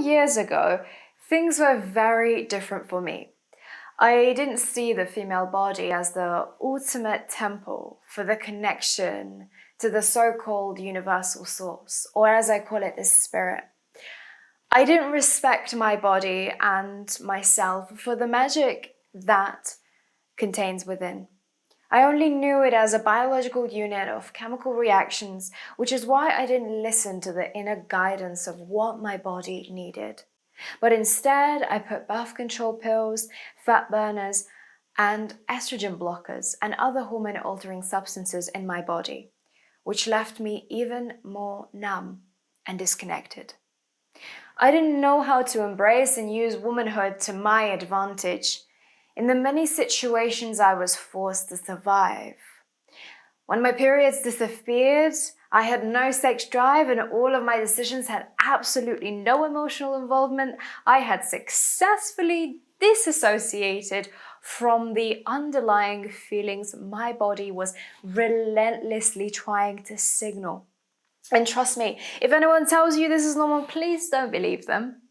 20 years ago, things were very different for me. I didn't see the female body as the ultimate temple for the connection to the so-called universal source, or as I call it, the spirit. I didn't respect my body and myself for the magic that contains within. I only knew it as a biological unit of chemical reactions, which is why I didn't listen to the inner guidance of what my body needed. But instead, I put birth control pills, fat burners, and estrogen blockers and other hormone-altering substances in my body, which left me even more numb and disconnected. I didn't know how to embrace and use womanhood to my advantage in the many situations I was forced to survive. When my periods disappeared, I had no sex drive and all of my decisions had absolutely no emotional involvement. I had successfully disassociated from the underlying feelings my body was relentlessly trying to signal. And trust me, if anyone tells you this is normal, please don't believe them.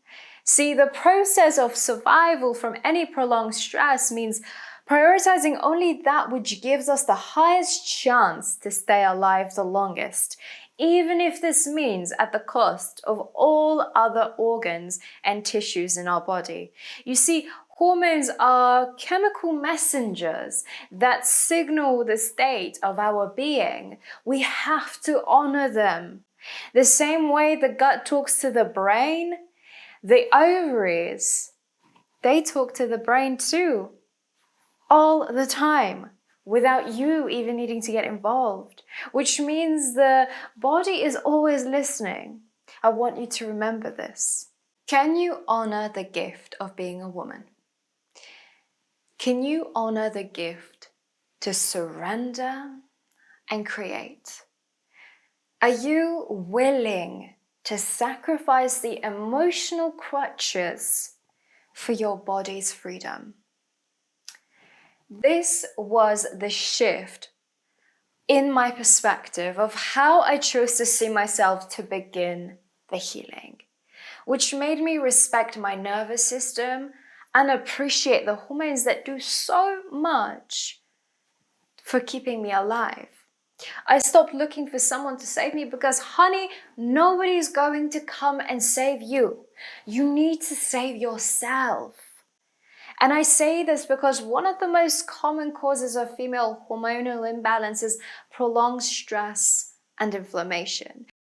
See, the process of survival from any prolonged stress means prioritizing only that which gives us the highest chance to stay alive the longest, even if this means at the cost of all other organs and tissues in our body. You see, hormones are chemical messengers that signal the state of our being. We have to honor them. The same way the gut talks to the brain, the ovaries, they talk to the brain too, all the time, without you even needing to get involved, which means the body is always listening. I want you to remember this. Can you honor the gift of being a woman? Can you honor the gift to surrender and create? Are you willing to sacrifice the emotional crutches for your body's freedom? This was the shift in my perspective of how I chose to see myself to begin the healing, which made me respect my nervous system and appreciate the hormones that do so much for keeping me alive. I stopped looking for someone to save me because, honey, nobody's going to come and save you. You need to save yourself. And I say this because one of the most common causes of female hormonal imbalance is prolonged stress and inflammation.